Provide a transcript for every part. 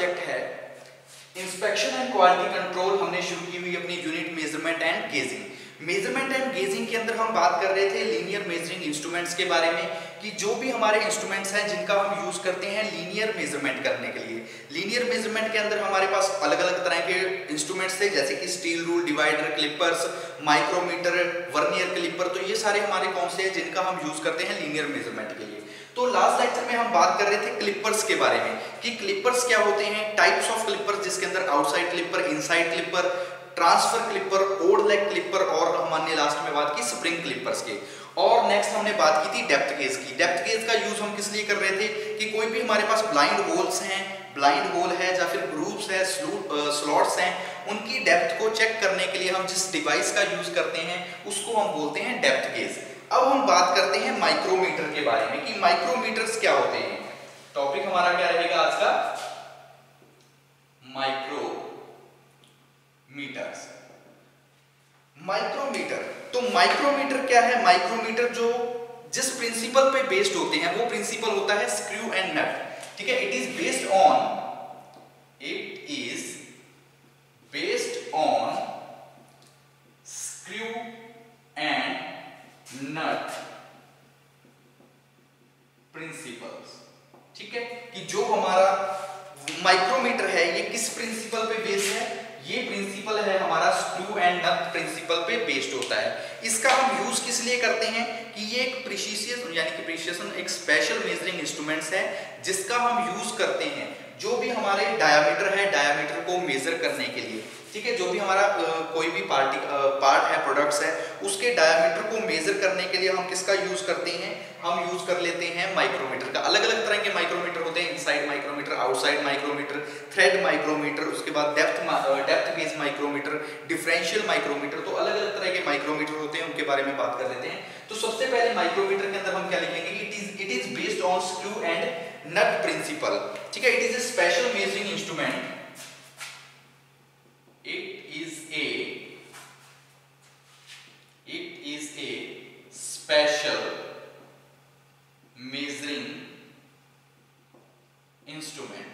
Subject है inspection and quality control. हमने शुरू की हुई अपनी unit measurement and gauging. Measurement and gauging के अंदर हम बात कर रहे थे लीनियर मेजरिंग इंस्ट्रूमेंट्स के बारे में, कि जो भी हमारे इंस्ट्रूमेंट्स हैं जिनका हम यूज करते हैं लीनियर मेजरमेंट करने के लिए। लीनियर मेजरमेंट के अंदर हमारे पास अलग अलग तरह के इंस्ट्रूमेंट्स थे, जैसे कि steel rule, divider, clippers, micrometer, vernier clipper. तो ये सारे हमारे कौन से हैं जिनका हम यूज करते हैं लीनियर मेजरमेंट के लिए। तो लास्ट लेक्चर में हम बात कर रहे थे क्लिपर्स के बारे में, कि क्लिपर्स क्या होते हैं, टाइप्स ऑफ क्लिपर्स, जिसके अंदर outside clipper, inside clipper, transfer clipper, odd leg clipper, और हमने लास्ट में बात की स्प्रिंग क्लिपर्स के। और नेक्स्ट हमने बात की थी डेप्थ गेज की। डेप्थ गेज का यूज हम किस लिए कर रहे थे, कि कोई भी हमारे पास ब्लाइंड होल्स हैं, ब्लाइंड होल है या फिर ग्रूव्स है, स्लॉट्स हैं, उनकी डेप्थ को चेक करने के लिए हम जिस डिवाइस का यूज करते हैं उसको हम बोलते हैं डेप्थ गेज। अब हम बात करते हैं माइक्रोमीटर के बारे में, कि माइक्रोमीटर्स क्या होते हैं। टॉपिक हमारा क्या रहेगा आज का, माइक्रोमीटर्स। माइक्रोमीटर, तो माइक्रोमीटर क्या है, माइक्रोमीटर जो जिस प्रिंसिपल पे बेस्ड होते हैं वो प्रिंसिपल होता है स्क्रू एंड नट। ठीक है, it is based on screw and nut principles. ठीक है, कि जो हमारा माइक्रोमीटर है ये किस प्रिंसिपल पे बेस्ड है, ये प्रिंसिपल है हमारा स्क्रू एंड नट प्रिंसिपल पे बेस्ड होता है। इसका हम यूज किस लिए करते हैं, कि ये एक प्रिसिशन यानी कि प्रिसिशन एक स्पेशल मेजरिंग इंस्ट्रूमेंट्स है जिसका हम यूज करते हैं जो भी हमारे डायामीटर है, डायामीटर को मेजर करने के लिए। ठीक है, जो भी हमारा कोई भी पार्ट है, प्रोडक्ट्स है, उसके डायामीटर को मेजर करने के लिए हम किसका यूज करते हैं, हम यूज कर लेते हैं माइक्रोमीटर का। अलग अलग तरह के माइक्रोमीटर होते हैं, inside micrometer, outside micrometer, thread micrometer, उसके बाद depth gauge micrometer, differential micrometer. तो अलग अलग तरह के माइक्रोमीटर होते हैं, उनके बारे में बात कर लेते हैं। तो सबसे पहले माइक्रोमीटर के अंदर हम क्या लिखेंगे, it is based on screw and nut principle. ठीक है, it is a special measuring instrument, it is a special measuring instrument।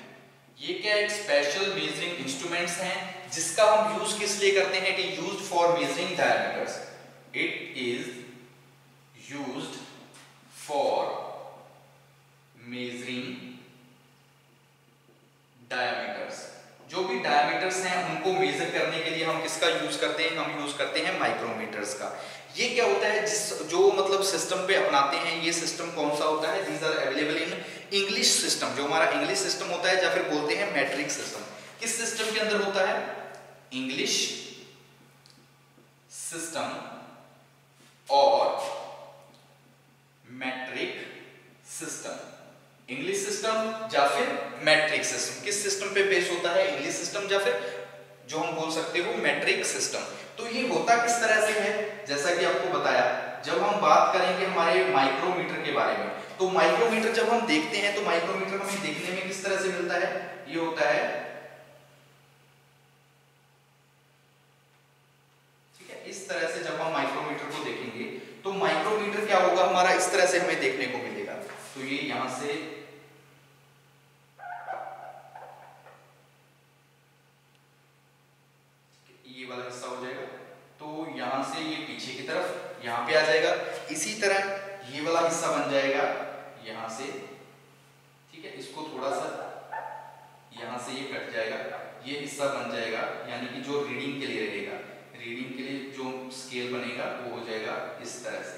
ये क्या एक स्पेशल मेजरिंग इंस्ट्रूमेंट्स हैं जिसका हम यूज किस लिए करते हैं, it is used for measuring diameters. It is used for measuring diameters. जो भी डायमीटर्स हैं उनको मेजर करने के लिए हम किसका यूज करते हैं, हम यूज करते हैं माइक्रोमीटर्स का। ये क्या होता है, जो मतलब सिस्टम पे अपनाते हैं, ये सिस्टम कौन सा होता है, these are available in English system. जो हमारा इंग्लिश सिस्टम होता है या फिर बोलते हैं मैट्रिक सिस्टम। किस सिस्टम के अंदर होता है, इंग्लिश सिस्टम और मैट्रिक सिस्टम। इंग्लिश सिस्टम या फिर मैट्रिक सिस्टम, किस सिस्टम पे बेस होता है, इंग्लिश सिस्टम या फिर जो हम बोल सकते हो मैट्रिक सिस्टम। तो ये होता किस तरह से है, जैसा कि आपको बताया, जब हम बात करेंगे हमारे माइक्रोमीटर के बारे में, तो माइक्रोमीटर जब हम देखते हैं तो माइक्रोमीटर हमें देखने में किस तरह से मिलता है, ये होता है, ठीक है, इस तरह से जब हम माइक्रोमीटर को देखेंगे तो माइक्रोमीटर क्या होगा हमारा, इस तरह से हमें देखने को मिलेगा। तो ये यहां से ये वाला हिस्सा हो जाएगा, तो यहां से ये पीछे की तरफ यहां पे आ जाएगा। इसी तरह ये वाला हिस्सा बन जाएगा यहां से, ठीक है, इसको थोड़ा सा यहां से ये कट जाएगा, ये हिस्सा बन जाएगा, यानी कि जो रीडिंग के लिए रहेगा, रीडिंग के लिए जो स्केल बनेगा वो हो जाएगा इस तरह से।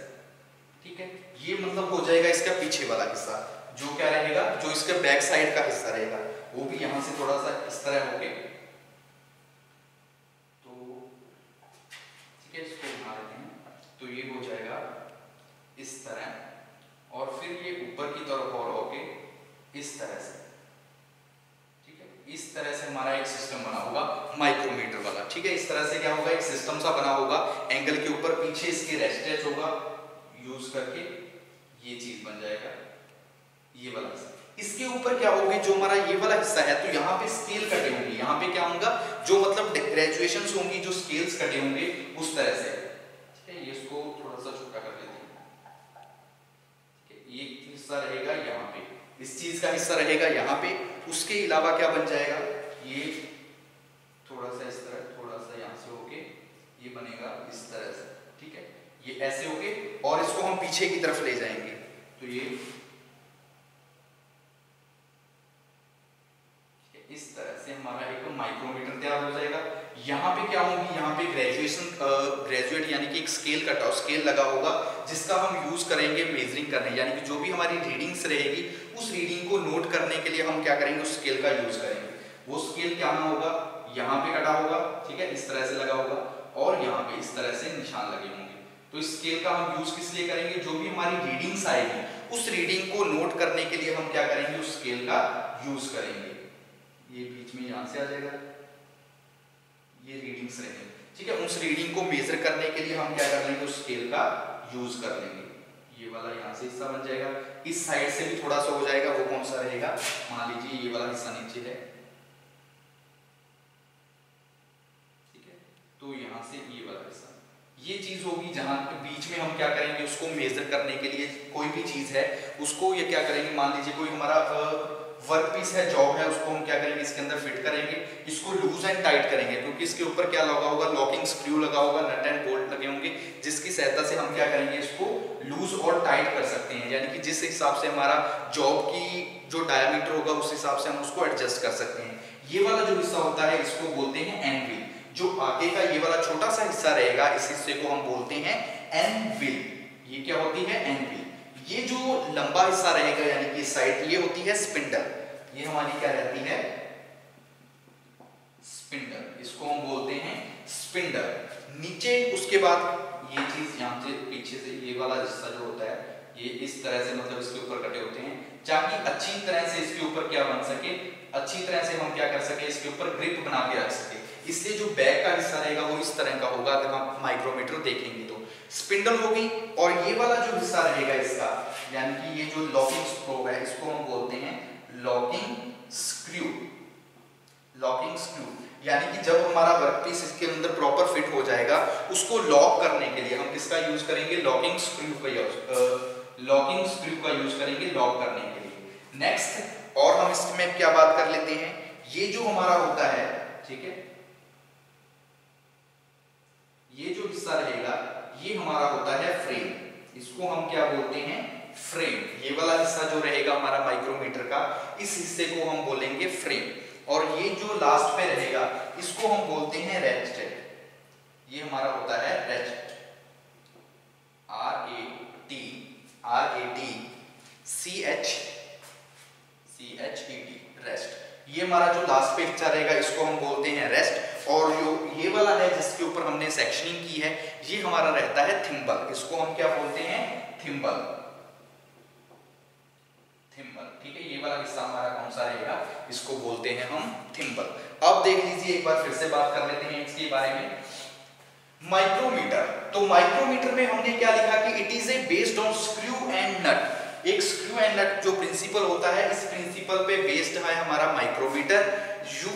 ठीक है, ये मतलब हो जाएगा इसका पीछे वाला हिस्सा, जो क्या रहेगा, जो इसका बैक साइड का हिस्सा रहेगा, वो भी यहां से थोड़ा सा इस तरह होके, तो ठीक है, इसको बना लेते हैं। तो ये हो जाएगा इस तरह, और फिर ये ऊपर की तरफ और होके इस तरह से। ठीक है, इस तरह से हमारा एक सिस्टम बना होगा माइक्रोमीटर वाला। ठीक है, इस तरह से क्या होगा, एक सिस्टम सा बना होगा, एंगल के ऊपर पीछे इसके रेस्टेज होगा, यूज करके ये चीज बन जाएगा, ये वाला हिस्सा। इसके ऊपर क्या होगी, जो हमारा ये वाला हिस्सा है, तो यहाँ पे स्केल कटे होंगे, यहाँ पे क्या होगा, जो मतलब ग्रेजुएशंस होंगी, जो स्केल्स कटे होंगे उस तरह से। ठीक है, ये इसको थोड़ा सा छोटा कर लेते हैं। ठीक है, ये हिस्सा रहेगा यहाँ पे, इस चीज का हिस्सा रहेगा यहाँ पे। उसके अलावा क्या बन जाएगा, ये थोड़ा सा इस तरह, थोड़ा सा यहाँ से होके ये बनेगा इस तरह से, ठीक है, ये ऐसे होके, और इसको हम पीछे की तरफ ले जाएंगे तो ये इस तरह से हमारा एक माइक्रोमीटर तैयार हो जाएगा। यहाँ पे क्या होगी, यहाँ पे ग्रेजुएट यानी कि एक स्केल कट ऑफ स्केल लगा होगा जिसका हम यूज करेंगे मेजरिंग करने, यानी कि जो भी हमारी रीडिंग्स रहेगी उस रीडिंग को नोट करने के लिए हम क्या करेंगे, उस स्केल का यूज करेंगे। वो स्केल क्या होगा, यहाँ पे कटा होगा, ठीक है, इस तरह से लगा होगा, और यहाँ पे इस तरह से निशान लगे होंगे। तो इस स्केल का हम यूज किस लिए करेंगे, जो भी हमारी रीडिंग्स आएगी उस रीडिंग को नोट करने के लिए हम क्या करेंगे, उस स्केल का यूज करेंगे। ये बीच में यहां से आ जाएगा, ये रीडिंग्स रहेंगे, ठीक है। उस रीडिंग को मेजर करने के लिए हम क्या कर लेंगे, उस स्केल का यूज कर लेंगे। ये वाला यहां से हिस्सा बन जाएगा, इस साइड से भी थोड़ा सा हो जाएगा, वो कौन सा रहेगा, मान लीजिए ये वाला हिस्सा नीचे है, ठीक है, तो यहां से ये वाला हिस्सा, ये चीज होगी जहां बीच में हम क्या करेंगे, उसको मेजर करने के लिए कोई भी चीज है उसको ये क्या करेंगे, मान लीजिए कोई हमारा वर्क पीस है, जॉब है, उसको हम क्या करेंगे, इसके अंदर फिट करेंगे, इसको लूज एंड टाइट करेंगे, क्योंकि इसके ऊपर क्या लगा होगा, लॉकिंग स्क्रू लगा होगा, नट एंड बोल्ट लगे होंगे, जिसकी सहायता से हम क्या करेंगे, इसको लूज और टाइट कर सकते हैं, यानी कि जिस हिसाब से हमारा जॉब की जो डायमीटर होगा उस हिसाब से हम उसको एडजस्ट कर सकते हैं। ये वाला जो हिस्सा होता है इसको बोलते हैं एनविल। जो आगे का ये वाला छोटा सा हिस्सा रहेगा, इस हिस्से को हम बोलते हैं एनविल। ये क्या होती है, एनविल। ये जो लंबा हिस्सा रहेगा यानी कि साइड, ये होती है स्पिंडल। ये हमारी क्या रहती है, स्पिंडल, इसको हम बोलते हैं स्पिंडल। नीचे उसके बाद ये चीज यहाँ से पीछे से ये वाला हिस्सा जो होता है ये इस तरह से, मतलब इसके ऊपर कटे होते हैं ताकि अच्छी तरह से इसके ऊपर क्या बन सके, अच्छी तरह से हम क्या कर सके, इसके ऊपर ग्रिप बना के रख सके। इसलिए जो बैक का हिस्सा रहेगा वो इस तरह का होगा, अगर हम माइक्रोमीटर देखेंगे तो स्पिंडल होगी। और ये वाला जो हिस्सा रहेगा इसका, यानी कि ये जो लॉकिंग स्क्रू है इसको हम बोलते हैं लॉकिंग स्क्रू। लॉकिंग स्क्रू यानी कि जब हमारा वर्कपीस इसके अंदर प्रॉपर फिट हो जाएगा, उसको लॉक करने के लिए हम किसका यूज करेंगे, लॉकिंग स्क्रू का यूज करेंगे लॉक करने के लिए। नेक्स्ट, और हम इसमें क्या बात कर लेते हैं, ये जो हमारा होता है, ठीक है, ये जो हिस्सा रहेगा ये हमारा होता है फ्रेम। इसको हम क्या बोलते हैं, फ्रेम। ये वाला हिस्सा जो रहेगा हमारा माइक्रोमीटर का, इस हिस्से को हम बोलेंगे फ्रेम। और ये जो लास्ट पे रहेगा इसको हम बोलते हैं रेस्ट। ये हमारा होता है रेस्ट, RATCHET, रेस्ट। ये हमारा जो लास्ट पे हिस्सा रहेगा इसको हम बोलते हैं रेस्ट। और जो ये वाला है जिसके ऊपर हमने सेक्शनिंग की है ये हमारा रहता है थिम्बल। इसको हम क्या बोलते हैं, थिम्बल। ठीक है, ये वाला हिस्सा हमारा कौन सा रहेगा, इसको बोलते हैं हम थिम्बल। अब देख लीजिए, एक बार फिर से बात कर लेते हैं इसके बारे में। माइक्रोमीटर, तो माइक्रोमीटर में हमने क्या लिखा कि it is a based on screw and nut. एक स्क्रू एंड नट जो प्रिंसिपल होता है, इस प्रिंसिपल पे बेस्ड है हमारा माइक्रोमीटर।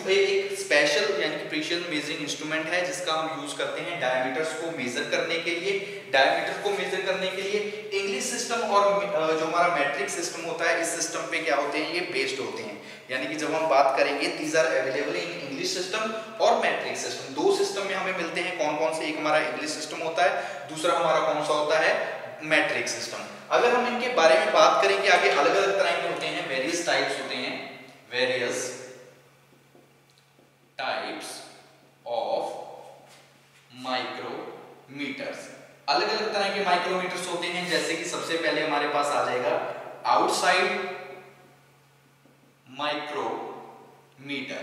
एक स्पेशल यानी कि प्रिसिजन मेजरिंग इंस्ट्रूमेंट है जिसका हम यूज करते हैं डायमीटर्स को मेजर करने के लिए। डायमीटर को मेजर करने के लिए इंग्लिश सिस्टम और जो हमारा मैट्रिक सिस्टम होता है, इस सिस्टम पे क्या होते हैं, ये बेस्ड होते हैं। यानी कि जब हम बात करेंगे, these are available in English system और मैट्रिक सिस्टम। दो सिस्टम में हमें मिलते हैं, कौन कौन से, एक हमारा इंग्लिश सिस्टम होता है, दूसरा हमारा कौन सा होता है, मैट्रिक सिस्टम। अगर हम इनके बारे में बात करेंगे, आगे अलग अलग तरह के होते हैं, वेरियस टाइप्स होते हैं, वेरियस टाइप्स ऑफ माइक्रोमीटर्स। अलग अलग तरह के माइक्रोमीटर्स होते हैं, जैसे कि सबसे पहले हमारे पास आ जाएगा आउटसाइड माइक्रोमीटर।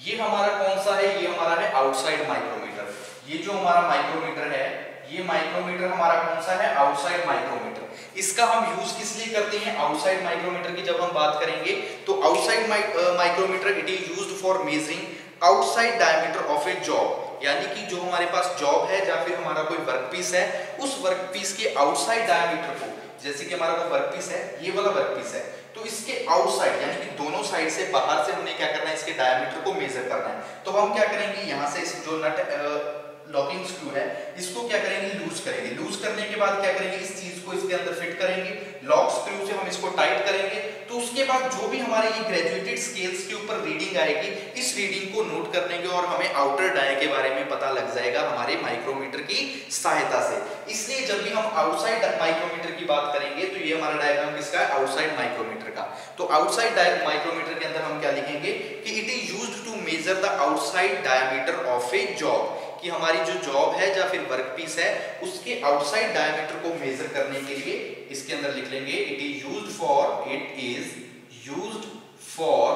ये हमारा कौन सा है, ये हमारा है आउटसाइड माइक्रोमीटर। ये जो हमारा माइक्रोमीटर है, ये माइक्रोमीटर हमारा कौन सा है, आउटसाइड माइक्रोमीटर। इसका हम यूज किस लिए करते हैं, आउटसाइड माइक्रोमीटर की जब हम बात करेंगे तो outside micrometer it is used for measuring outside diameter of a job. यानी कि जो हमारे पास जॉब है या फिर हमारा कोई वर्कपीस है, उस वर्कपीस के आउटसाइड डायमीटर को, जैसे कि हमारा कोई वर्कपीस है, ये वाला वर्कपीस है, तो इसके आउटसाइड यानी कि दोनों साइड से, बाहर से हमने क्या करना है, इसके डायमीटर को मेजर करना है। तो हम क्या करेंगे, यहाँ से इस जो नट लॉकिंग स्क्रू है, इसको क्या करेंगे, लूज करेंगे। लूज करने के बाद क्या करेंगे, इस चीज को इसके अंदर फिट करेंगे, लॉक स्क्रू से हम इसको टाइट करेंगे। तो उसके बाद जो भी हमारे ये ग्रेजुएटेड स्केल्स के ऊपर रीडिंग आएगी, इस रीडिंग को नोट कर लेंगे और हमें आउटर डाय के बारे में पता लग जाएगा हमारे माइक्रोमीटर की सहायता से। इसलिए जब भी हम आउटसाइड माइक्रोमीटर की बात करेंगे तो ये हमारा डायग्राम किसका है, आउटसाइड माइक्रोमीटर का। तो आउटसाइड माइक्रोमीटर के अंदर हम क्या लिखेंगे कि it is used to measure the outside diameter of a job, कि हमारी जो जॉब है या फिर वर्कपीस है उसके आउटसाइड डायमीटर को मेजर करने के लिए इसके अंदर लिख लेंगे it is used for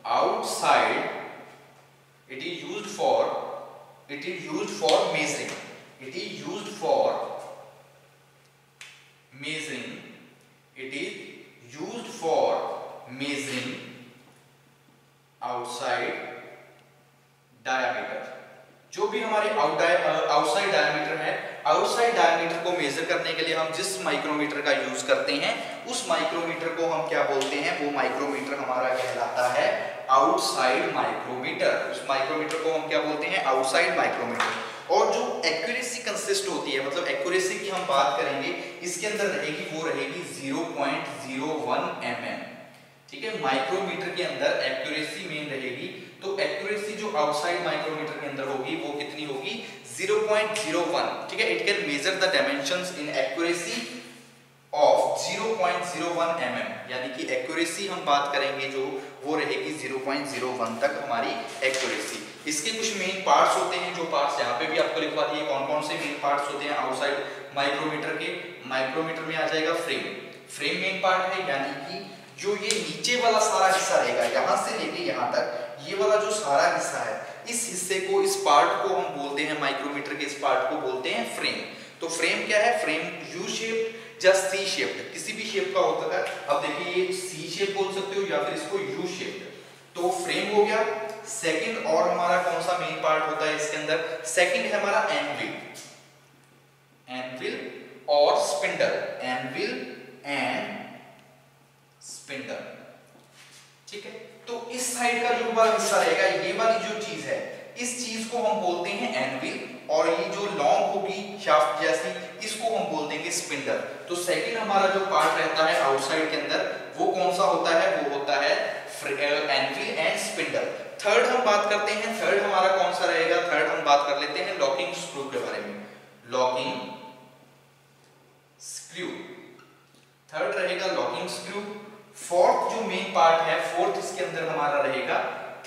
outside, it is used for measuring, it is used for measuring, it is used for measuring outside diameter. जो भी हमारे आउटसाइड डायमीटर है, आउटसाइड डायमीटर को मेजर करने के लिए हम जिस माइक्रोमीटर का यूज करते हैं उस माइक्रोमीटर को हम क्या बोलते हैं, वो माइक्रोमीटर हमारा कहलाता है आउटसाइड माइक्रोमीटर। उस माइक्रोमीटर को हम क्या बोलते हैं, आउटसाइड माइक्रोमीटर। और जो एक्यूरेसी कंसिस्ट होती है, मतलब एक्यूरेसी की हम बात करेंगे, इसके अंदर रहेगी, वो रहेगी 0.01 mm। ठीक है, माइक्रोमीटर के अंदर एक्यूरेसी मेन रहेगी। तो एक्यूरेसी जो आउटसाइड माइक्रोमीटर के अंदर होगी वो कितनी होगी, 0.01। ठीक है, it can measure the dimensions in accuracy of 0.01 mm, यानी कि एक्यूरेसी हम बात करेंगे जो वो रहेगी 0.01 तक हमारी एक्यूरेसी। इसके कुछ मेन पार्ट्स होते हैं, जो पार्ट्स यहाँ पे भी आपको लिखवा दिए, कौन कौन से मेन पार्ट्स होते हैं आउटसाइड माइक्रोमीटर के। माइक्रोमीटर में आ जाएगा फ्रेम मेन पार्ट है, यानी कि जो ये नीचे वाला सारा हिस्सा रहेगा, यहाँ से लेके यहाँ तक ये वाला जो सारा हिस्सा है, इस हिस्से को, इस पार्ट को हम बोलते हैं, माइक्रोमीटर के इस पार्ट को बोलते हैं फ्रेम। तो फ्रेम क्या है, फ्रेम यू शेप या सी शेप, किसी भी शेप का होता है। अब देखिए ये सी शेप बोल सकते हो या फिर इसको यू शेप। तो फ्रेम हो गया। सेकंड और हमारा कौन सा मेन पार्ट होता है इसके अंदर, सेकंड है हमारा एनविल और स्पिंडल, एनविल एंड स्पिंडल। ठीक है, तो इस साइड का जो वाला हिस्सा रहेगा, ये वाली जो चीज है, इस चीज को हम बोलते हैं एनविल, और ये जो लॉन्ग होगी शाफ्ट जैसी, इसको हम बोल देंगे स्पिंडल। तो सेकंड हमारा जो पार्ट रहता है आउटसाइड के अंदर, वो कौन सा होता है, वो होता है एनविल एंड स्पिंडल। थर्ड हम बात करते हैं, थर्ड हमारा कौन सा रहेगा, थर्ड हम बात कर लेते हैं लॉकिंग स्क्रू के बारे में। लॉकिंग स्क्रू, थर्ड रहेगा लॉकिंग स्क्रू। फोर्थ जो मेन पार्ट है, फोर्थ इसके अंदर हमारा रहेगा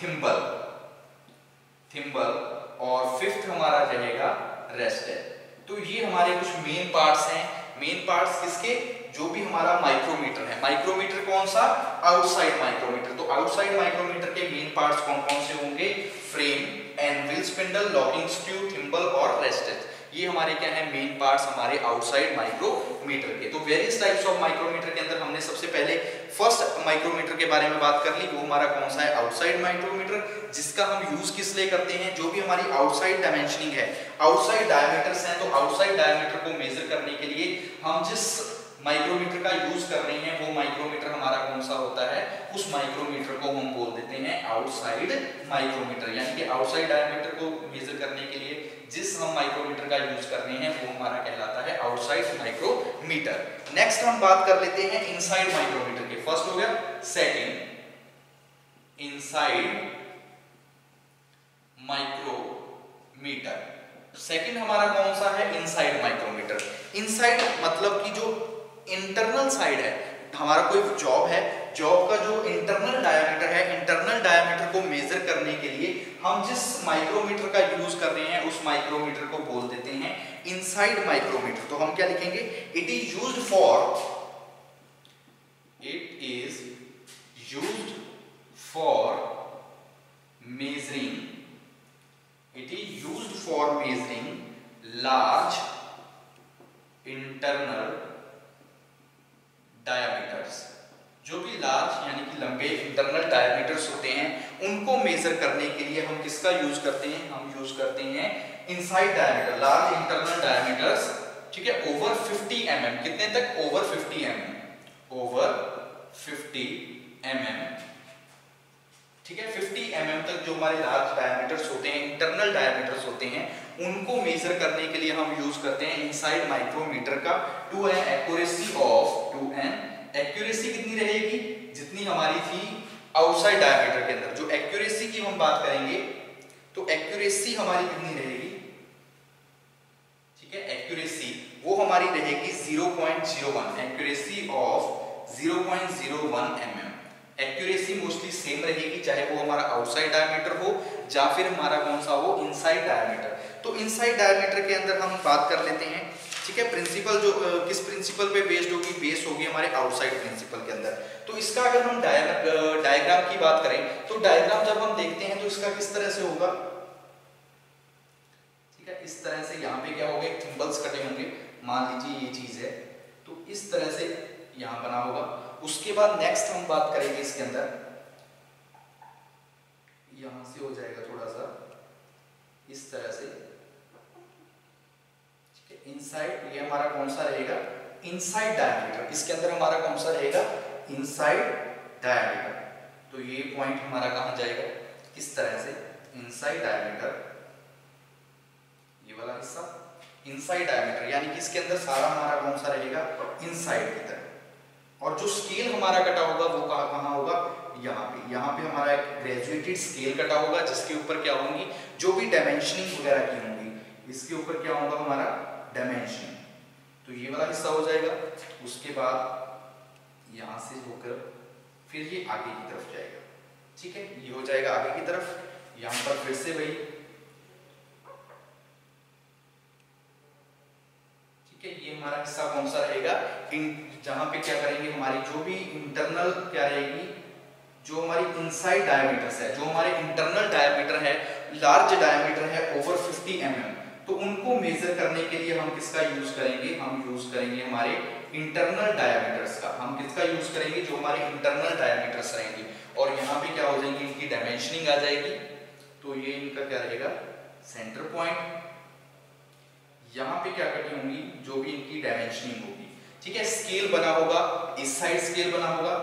थिम्बल, और फिफ्थ हमारा रहेगा रेस्टेड। तो ये हमारे कुछ मेन पार्ट्स हैं। मेन पार्ट्स किसके, जो भी हमारा माइक्रोमीटर है। माइक्रोमीटर कौन सा, आउटसाइड माइक्रोमीटर। तो आउटसाइड माइक्रोमीटर के मेन पार्ट्स कौन कौन से होंगे, frame, anvil, spindle, locking screw, thimble और रेस्टेड। ये हमारे क्या है, मेन पार्ट्स हमारे आउटसाइड माइक्रोमीटर के। तो वेरियस टाइप्स ऑफ माइक्रोमीटर के अंदर हमने सबसे पहले फर्स्ट माइक्रोमीटर के बारे में बात कर ली, वो हमारा कौन सा है, आउटसाइड माइक्रोमीटर, जिसका हम यूज किस लिए करते हैं, जो भी हमारी आउटसाइड डायमेंशनिंग है, आउटसाइड डायमीटर्स हैं, तो आउटसाइड डायमीटर को मेजर करने के लिए हम जिस माइक्रोमीटर का यूज कर रहे हैं, वो माइक्रोमीटर हमारा कौन सा होता है, उस माइक्रोमीटर को हम बोल देते हैं आउटसाइड माइक्रोमीटर। यानी कि आउटसाइड डायमीटर को मेजर करने के लिए जिस हम माइक्रोमीटर का यूज कर रहे हैं, वो हमारा कहलाता है आउटसाइड माइक्रोमीटर। नेक्स्ट हम बात कर लेते हैं इनसाइड माइक्रोमीटर के। फर्स्ट हो गया, सेकंड इनसाइड माइक्रोमीटर। सेकंड हमारा कौन सा है, इनसाइड माइक्रोमीटर। इनसाइड मतलब कि जो इंटरनल साइड है, हमारा कोई जॉब है, जॉब का जो इंटरनल डायमीटर है, इंटरनल डायमीटर को मेजर करने के लिए हम जिस माइक्रोमीटर का यूज कर रहे हैं, उस माइक्रोमीटर को बोल देते हैं इनसाइड माइक्रोमीटर। तो हम क्या लिखेंगे, it is used for measuring large internal diameters. जो भी लार्ज यानी कि लंबे इंटरनल डायमीटर्स होते हैं, उनको मेजर करने के लिए हम किसका यूज करते हैं, हम यूज करते हैं inside diameter, large internal diameters. ठीक है, ओवर 50 mm, कितने तक, ओवर 50 mm, ओवर 50 mm ठीक है, 50 mm तक जो हमारे लार्ज डायमीटर्स होते हैं, इंटरनल डायमीटर्स होते हैं, उनको मेजर करने के लिए हम यूज करते हैं इनसाइड माइक्रोमीटर का टू एन एक्यूरेसी कितनी रहेगी, जितनी हमारी थी आउटसाइड डायमीटर के अंदर। जो एक्यूरेसी की हम बात करेंगे तो एक्यूरेसी हमारी कितनी रहेगी, ठीक है, एक्यूरेसी वो हमारी रहेगी 0.01, accuracy of 0.01 mm। Accuracy mostly same रहेगी, चाहे वो हमारा आउटसाइड डायमीटर हो या फिर हमारा कौन सा हो, इनसाइड डायमीटर। तो इनसाइड डायमीटर के अंदर हम बात कर लेते हैं, ठीक है। प्रिंसिपल जो किस प्रिंसिपल पे बेस्ड होगी, बेस होगी हमारे आउटसाइड प्रिंसिपल के अंदर। तो इसका अगर हम डायग्राम की बात करें तो डायग्राम जब हम देखते हैं तो इसका किस तरह से होगा, ठीक है, इस तरह से यहाँ पे क्या होगा, थिम्बल्स कटे होंगे, मान लीजिए ये चीज है, तो इस तरह से यहाँ बना होगा। उसके बाद नेक्स्ट हम बात करेंगे इसके अंदर, यहां से हो जाएगा थोड़ा सा इस तरह से, इनसाइड, ये हमारा कौन सा रहेगा, इनसाइड डायमीटर। इसके अंदर हमारा कौन सा रहेगा, इनसाइड डायमीटर। तो ये पॉइंट हमारा कहां जाएगा, इस तरह से इनसाइड डायमीटर, ये वाला हिस्सा इनसाइड डायमीटर, यानी कि इसके अंदर सारा हमारा कौन सा रहेगा, इनसाइड की तरफ। और जो स्केल हमारा कटा होगा वो कहां होगा, यहाँ पे हमारा एक ग्रेजुएटेड स्केल कटा होगा, जिसके ऊपर क्या होंगी, जो भी डायमेंशनिंग वगैरह की होंगी, इसके ऊपर क्या होगा हमारा डायमेंशन। तो ये वाला हिस्सा हो जाएगा। उसके बाद यहां से होकर फिर ये आगे की तरफ जाएगा, ठीक है, ये हो जाएगा आगे की तरफ। यहां पर फिर से वही, ठीक है, ये हमारा हिस्सा कौन सा रहेगा, जहां पे क्या करेंगे, हमारी जो भी इंटरनल क्या रहेगी, जो हमारी इनसाइड डायमीटर्स है, जो हमारे इंटरनल डायमीटर है, लार्ज डायमीटर है ओवर 50 mm, तो उनको मेजर करने के लिए हम किसका यूज करेंगे, हम यूज करेंगे हमारे इंटरनल डायमीटर्स का। हम किसका यूज करेंगे, जो हमारे इंटरनल डायमीटर्स रहेंगे। और यहाँ पे क्या हो जाएंगे, इनकी डायमेंशनिंग आ जाएगी। तो ये इनका क्या रहेगा, सेंटर पॉइंट। यहाँ पे क्या कटी होंगी, जो भी इनकी डायमेंशनिंग होगी, ठीक है। स्केल बना होगा, इस साइड स्केल बना होगा,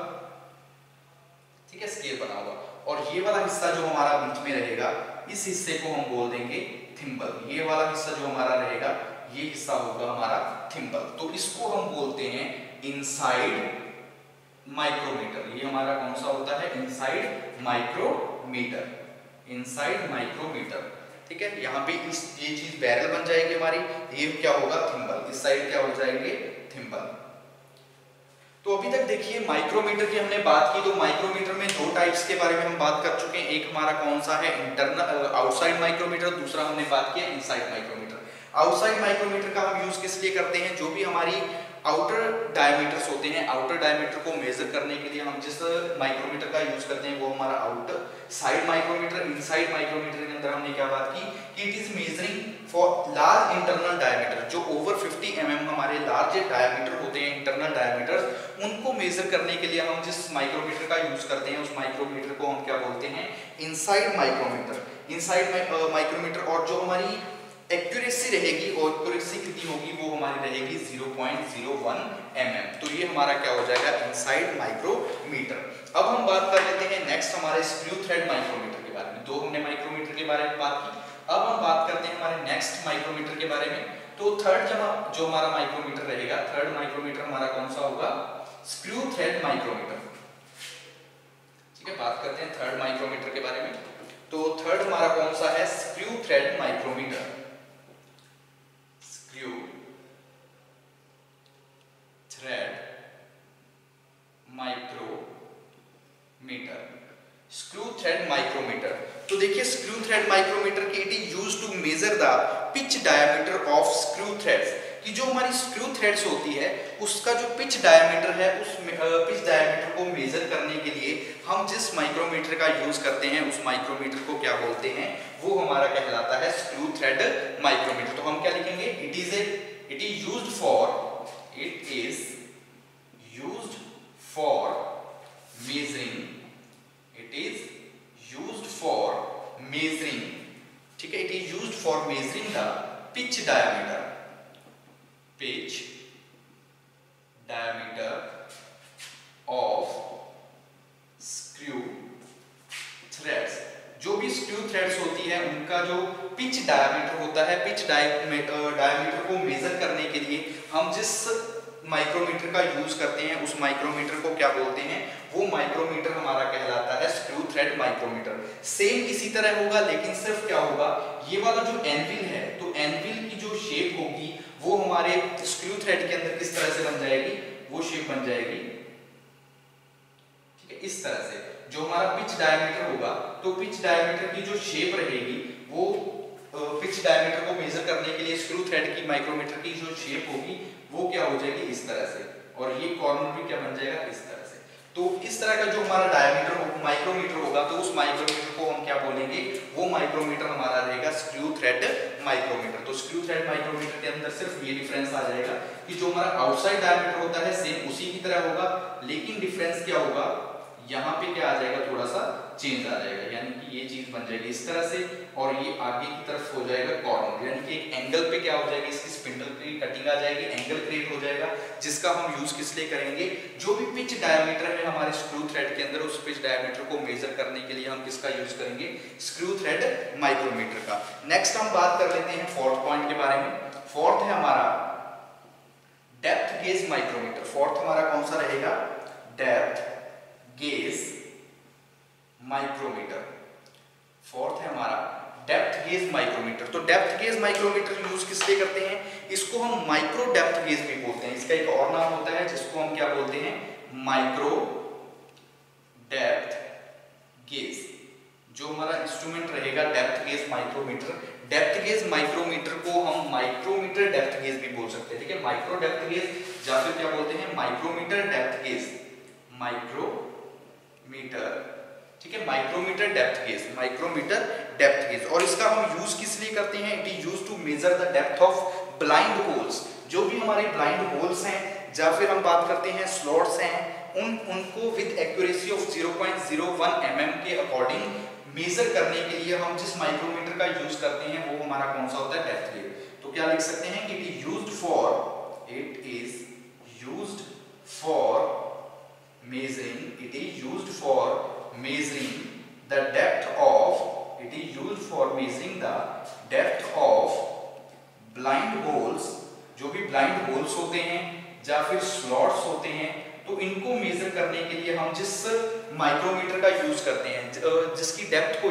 ठीक है, स्केल बना होगा। और ये वाला हिस्सा जो हमारा बीच में रहेगा, इस हिस्से को हम बोल देंगे थिम्बल। ये वाला हिस्सा जो हमारा रहेगा, ये हिस्सा होगा हमारा थिम्बल। तो इसको हम बोलते हैं इनसाइड माइक्रोमीटर। ये हमारा कौन सा होता है, इनसाइड माइक्रोमीटर, इनसाइड माइक्रोमीटर, ठीक है। यहाँ पे ये चीज बैरल बन जाएगी हमारी, ये क्या होगा, थिम्बल। इस साइड क्या हो जाएंगे, थिम्बल। तो अभी तक देखिए माइक्रोमीटर की हमने बात की। तो माइक्रोमीटर में दो टाइप्स के बारे में हम बात कर चुके हैं। एक हमारा कौन सा है, इंटरनल आउटसाइड माइक्रोमीटर, दूसरा हमने बात किया इनसाइड माइक्रोमीटर। आउटसाइड माइक्रोमीटर का हम यूज किस लिए करते हैं, जो भी हमारी आउटर डायमीटर्स होते हैं, आउटर डायमीटर को मेजर करने के लिए हम जिस माइक्रोमीटर का यूज करते हैं वो हमारा outer side micrometer. Inside micrometer के अंदर हमने क्या बात की कि it is measuring for large internal diameter, जो ओवर 50 mm हमारे लार्ज डायमीटर होते हैं, इंटरनल डायमीटर्स, उनको मेजर करने के लिए हम जिस माइक्रोमीटर का यूज करते हैं उस माइक्रोमीटर को हम क्या बोलते हैं, इनसाइड माइक्रोमीटर। Inside micrometer. और जो हमारी एक्यूरेसी रहेगी, और एक्यूरेसी कितनी होगी, वो हमारी रहेगी 0.01 mm। तो ये हमारा क्या हो जाएगा, इनसाइड माइक्रोमीटर। अब हम बात कर लेते हैं नेक्स्ट हमारे स्क्रू थ्रेड माइक्रोमीटर के बारे में। दो हमने माइक्रोमीटर के बारे में बात की, अब हम बात करते हैं हमारे नेक्स्ट माइक्रोमीटर के बारे में। तो थर्ड जो हमारा माइक्रोमीटर रहेगा, थर्ड माइक्रोमीटर हमारा कौन सा होगा, स्क्रू थ्रेड माइक्रोमीटर, ठीक है। बात करते हैं थर्ड माइक्रोमीटर के बारे में। तो थर्ड हमारा कौन सा है, screw thread micrometer, screw thread micrometer, screw thread micrometer. तो देखिए स्क्रू थ्रेड माइक्रोमीटर की it is used to measure the pitch diameter of screw threads, कि जो हमारी स्क्रू थ्रेड्स होती है उसका जो पिच डायमीटर है, उस पिच डायमीटर को मेजर करने के लिए हम जिस माइक्रोमीटर का यूज करते हैं उस माइक्रोमीटर को क्या बोलते हैं, वो हमारा कहलाता है स्क्रू थ्रेड माइक्रोमीटर। तो हम क्या लिखेंगे, it is used for measuring, it is used for measuring, ठीक है, it is used for measuring the pitch diameter of screw भी स्क्रू थ्रेड्स होती है उनका जो पिच डायमीटर होता है, पिच डायमीटर को मेजर करने के लिए हम जिस माइक्रोमीटर का यूज करते हैं उस माइक्रोमीटर को क्या बोलते हैं, वो माइक्रोमीटर हमारा कहलाता है स्क्रू थ्रेड माइक्रोमीटर। सेम इसी तरह होगा, लेकिन सिर्फ क्या होगा, ये वाला जो एनविल है, तो एनविल की जो शेप होगी वो हमारे स्क्रू थ्रेड के अंदर किस तरह से बन जाएगी, वो शेप बन जाएगी, ठीक है, इस तरह से। जो हमारा पिच डायमीटर होगा, तो पिच डायमीटर की जो शेप रहेगी वो पिच डायमीटर को मेजर करने के लिए स्क्रू थ्रेड की माइक्रोमीटर की जो शेप होगी वो क्या हो जाएगी, इस तरह से, और ये कॉर्नर भी क्या बन जाएगा, इस तरह से। तो इस तरह का जो हमारा डायमीटर माइक्रोमीटर होगा, तो उस माइक्रोमीटर को हम क्या बोलेंगे, वो माइक्रोमीटर हमारा रहेगा स्क्रू थ्रेड माइक्रोमीटर। तो स्क्रू थ्रेड माइक्रोमीटर के अंदर सिर्फ ये डिफरेंस आ जाएगा कि जो हमारा आउटसाइड डायमीटर होता है सेम उसी की तरह होगा, लेकिन डिफरेंस क्या होगा, यहाँ पे क्या आ जाएगा, थोड़ा सा चेंज आ जाएगा, यानी कि ये चीज बन जाएगी इस तरह से, और ये आगे की तरफ हो जाएगा कॉर्नर, यानी कि एक एंगल पे क्या हो जाएगी, इसकी स्पिंडल की कटिंग आ जाएगी, एंगल क्रिएट हो जाएगा, जिसका हम यूज किस लिए करेंगे, जो भी पिच डायमीटर है हमारे स्क्रू थ्रेड के अंदर, उस पिच डायमीटर को मेजर करने के लिए हम किसका यूज करेंगे, स्क्रू थ्रेड माइक्रोमीटर का। नेक्स्ट हम बात कर लेते हैं फोर्थ पॉइंट के बारे में। फोर्थ है हमारा डेप्थ गेज माइक्रोमीटर। फोर्थ हमारा कौन सा रहेगा, डेप्थ गेज माइक्रोमीटर। फोर्थ है हमारा डेप्थ गेज माइक्रोमीटर। तो डेप्थ गेज माइक्रोमीटर यूज किस लिए करते हैं, इसको हम माइक्रो डेप्थ गेज भी बोलते हैं, इसका एक और नाम होता है जिसको हम क्या बोलते हैं, माइक्रो डेप्थ गेज। जो हमारा इंस्ट्रूमेंट रहेगा depth gauge micrometer, depth gauge micrometer को हम माइक्रोमीटर डेप्थ गेज भी बोल सकते हैं, ठीक है, माइक्रो डेप्थ गेज या फिर क्या बोलते हैं, माइक्रोमीटर डेप्थ गेज, माइक्रोमीटर, ठीक है, micrometer depth gauge, micrometer depth gauge. और इसका हम यूज किस लिए करते हैं, it is used to measure the depth of blind holes. जो भी हमारे ब्लाइंड होल्स हैं या फिर हम बात करते हैं स्लॉट्स हैं, उनको विद एक्यूरेसी ऑफ 0.01 mm के अकॉर्डिंग मेजर करने के लिए हम जिस माइक्रोमीटर का यूज करते हैं वो हमारा कौन सा होता है, डेप्थ गेज। तो क्या लिख सकते हैं कि it is used for measuring, it is used for measuring the depth of, it is used for measuring the depth of blind holes। जो भी blind holes होते हैं या फिर slots होते हैं, तो इनको मेजर करने के लिए हम जिस माइक्रोमीटर का यूज करते हैं, जिसकी डेप्थ को,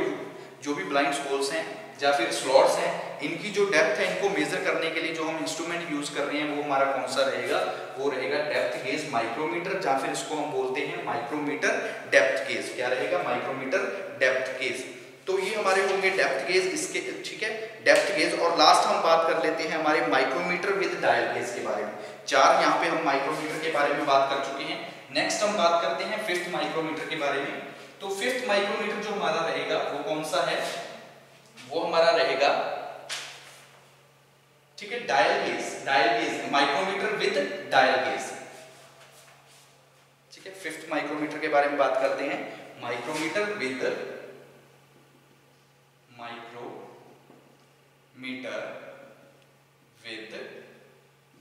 जो भी blind holes हैं या फिर स्लॉट्स हैं, इनकी जो डेप्थ है इनको मेजर करने के लिए जो हम इंस्ट्रूमेंट यूज कर रहे हैं वो हमारा कौन सा रहेगा, वो रहेगा डेप्थ गेज माइक्रोमीटर, या फिर इसको हम बोलते हैं माइक्रोमीटर डेप्थ गेज। क्या रहेगा, माइक्रोमीटर डेप्थ गेज। तो ये हमारे होंगे डेप्थ गेज, इसके, ठीक है, डेप्थ गेज। और लास्ट हम बात कर लेते हैं हमारे माइक्रोमीटर विद डायल गेज के बारे में। चार यहाँ पे हम माइक्रोमीटर के बारे में बात कर चुके हैं। नेक्स्ट हम बात करते हैं फिफ्थ माइक्रोमीटर के बारे में। तो फिफ्थ माइक्रोमीटर जो हमारा रहेगा वो कौन सा है, वो हमारा रहेगा, ठीक है, dial gauge, micrometer with dial gauge, ठीक है। फिफ्थ माइक्रोमीटर के बारे में बात करते हैं, माइक्रोमीटर विद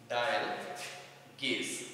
डायल गेज।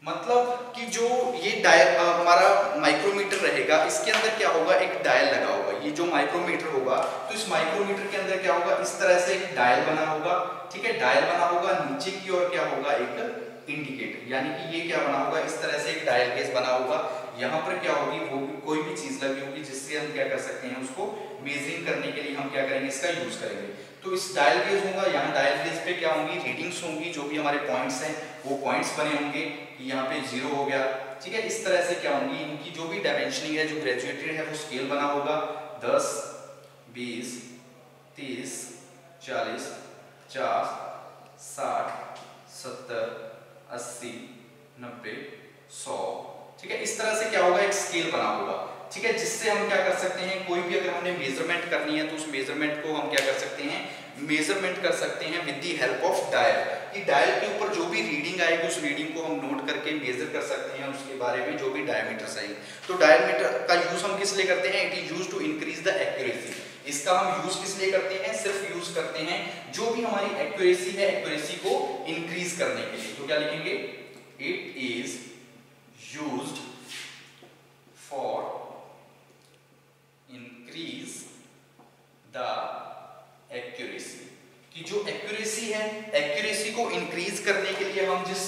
मतलब कि जो ये हमारा माइक्रोमीटर रहेगा, इसके अंदर क्या होगा, एक डायल लगा होगा। ये जो माइक्रोमीटर होगा, तो इस माइक्रोमीटर के अंदर क्या होगा, इस तरह से एक डायल बना होगा, ठीक है, डायल बना होगा। नीचे की ओर क्या होगा, एक इंडिकेटर, यानी कि ये क्या बना होगा, इस तरह से एक डायल गेज बना होगा। यहाँ पर क्या होगी, वो कोई भी चीज लगी होगी जिससे हम क्या कर सकते हैं, उसको मेजरिंग करने के लिए हम क्या करेंगे, इसका यूज करेंगे। तो इस डायल गेज होगा, यहाँ डायल गेज पे क्या होंगी, रीडिंग्स होंगी, जो भी हमारे पॉइंट्स हैं वो पॉइंट्स बने होंगे। यहाँ पे 0 हो गया, ठीक है। इस तरह से क्या होंगी, इनकी जो भी डायमेंशनिंग है, जो ग्रेजुएटेड है, वो स्केल बना होगा 10, 20, 30, 40, 50, 60, 70, 80, 90, 100, ठीक है। इस तरह से क्या होगा, एक स्केल बना होगा, ठीक है, जिससे हम क्या कर सकते हैं, कोई भी अगर हमने मेजरमेंट करनी है तो उस मेजरमेंट को हम क्या कर सकते हैं, मेजरमेंट कर सकते हैं with the help of dial. कि डायल के ऊपर जो भी रीडिंग आएगी उस रीडिंग को हम नोट करके मेजर कर सकते हैं उसके बारे में, जो भी डायमीटर्स आएंगे। तो डायमीटर का यूज हम किस लिए करते हैं, it is used to increase the accuracy. इसका हम यूज किस लिए करते हैं, सिर्फ यूज करते हैं जो भी हमारी एक्यूरेसी है, एक्यूरेसी को इंक्रीज करने के लिए। तो क्या लिखेंगे, it is used for increase increase करने के लिए हम जिस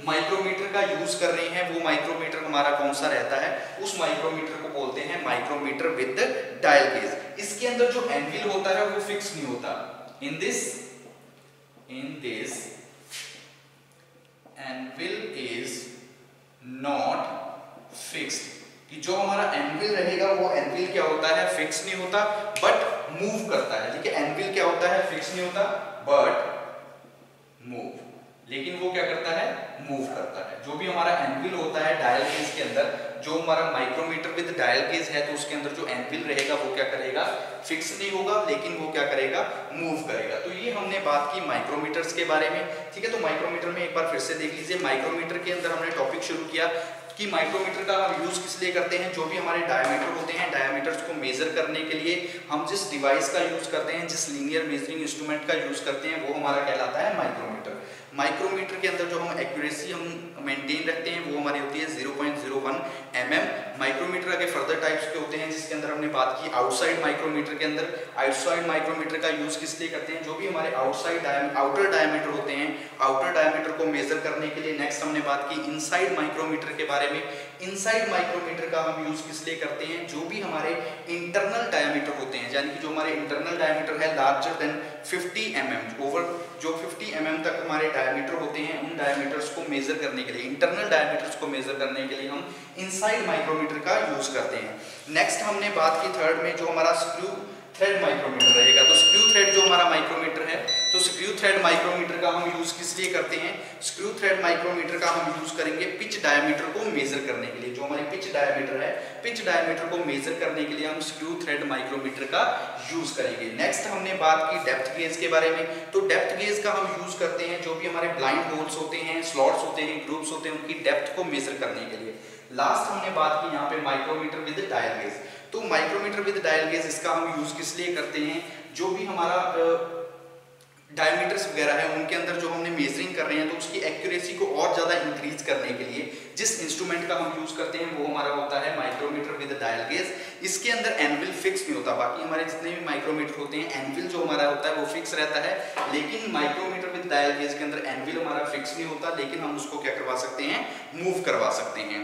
माइक्रोमीटर का यूज कर रहे हैं वो माइक्रोमीटर हमारा कौन सा रहता है, उस माइक्रोमीटर को बोलते हैं माइक्रोमीटर विद डायल गेज। इसके अंदर जो एनविल होता है वो फिक्स नहीं होता। In this anvil is not fixed, कि जो हमारा एनविल रहेगा वो एनविल क्या होता है, फिक्स नहीं होता बट मूव करता है। ठीक है, एनविल क्या होता है, फिक्स नहीं होता बट मूव, लेकिन वो क्या करता है, मूव करता है। जो भी हमारा एनविल होता है डायल गेज के अंदर, जो हमारा माइक्रोमीटर विद डायल गेज है, तो उसके अंदर जो एनविल रहेगा वो क्या करेगा, फिक्स नहीं होगा, लेकिन वो क्या करेगा, मूव करेगा। तो ये हमने बात की माइक्रोमीटर्स के बारे में। ठीक है, तो माइक्रोमीटर में एक बार फिर से देख लीजिए। माइक्रोमीटर के अंदर हमने टॉपिक शुरू किया कि माइक्रोमीटर का हम यूज किस लिए करते हैं। जो भी हमारे डायमीटर होते हैं, डायमीटर्स को मेजर करने के लिए हम जिस डिवाइस का यूज करते हैं, जिस लीनियर मेजरिंग इंस्ट्रूमेंट का यूज करते हैं, वो हमारा कहलाता है माइक्रोमीटर। माइक्रोमीटर के अंदर जो हम एक्यूरेसी हम मेंटेन रखते हैं वो हमारी होती है 0.01 mm। माइक्रोमीटर के फर्दर टाइप्स के होते हैं, जिसके अंदर हमने बात की आउटसाइड माइक्रोमीटर के अंदर। आउटसाइड माइक्रोमीटर का यूज किस लिए करते हैं, जो भी हमारे आउटर डायमीटर होते हैं, आउटर डायमीटर को मेजर करने के लिए। नेक्स्ट हमने बात की इनसाइड माइक्रोमीटर के बारे में। इनसाइड माइक्रोमीटर का हम यूज किस लिए करते हैं, जो भी हमारे इंटरनल डायमीटर होते हैं, यानी कि जो हमारे इंटरनल डायमीटर है लार्जर देन 50 mm, ओवर जो 50 mm तक हमारे डायमीटर होते हैं, उन डायमीटर्स को मेजर करने के लिए, इंटरनल डायमीटर्स को मेजर करने के लिए हम इनसाइड माइक्रोमीटर का यूज करते हैं। नेक्स्ट हमने बात की थर्ड में, जो हमारा स्क्रू थ्रेड माइक्रोमीटर रहेगा। तो स्क्रू थ्रेड जो हमारा माइक्रोमीटर है, तो स्क्रू थ्रेड माइक्रोमीटर का हम यूज किस लिए करते हैं, स्क्रू थ्रेड माइक्रोमीटर का हम यूज करेंगे पिच डायमीटर को मेजर करने के लिए। जो हमारी पिच डायमीटर है, पिच डायमीटर को मेजर करने के लिए हम स्क्रू थ्रेड माइक्रोमीटर का यूज करेंगे। नेक्स्ट हमने बात की डेप्थ गेज के बारे में। तो डेप्थ गेज का हम यूज करते हैं जो भी हमारे ब्लाइंड होल्स होते हैं, स्लॉट्स होते हैं, ग्रुप्स होते हैं, उनकी डेप्थ को मेजर करने के लिए। लास्ट हमने बात की यहाँ पे माइक्रोमीटर विद डायल गेज। तो माइक्रोमीटर विद डायल गेज, इसका हम यूज किस लिए करते हैं, जो भी हमारा डायमीटर्स वगैरह है उनके अंदर जो हमने मेजरिंग कर रहे हैं, तो उसकी एक्यूरेसी को और ज़्यादा इंक्रीज करने के लिए जिस इंस्ट्रूमेंट का हम यूज करते हैं वो हमारा होता है माइक्रोमीटर विद डायल गेज। इसके अंदर एनविल फिक्स नहीं होता। बाकी हमारे जितने भी माइक्रोमीटर होते हैं, एनविल जो हमारा होता है वो फिक्स रहता है, लेकिन माइक्रोमीटर विद डायल गेज के अंदर एनविल हमारा फिक्स नहीं होता, लेकिन हम उसको क्या करवा सकते हैं, मूव करवा सकते हैं।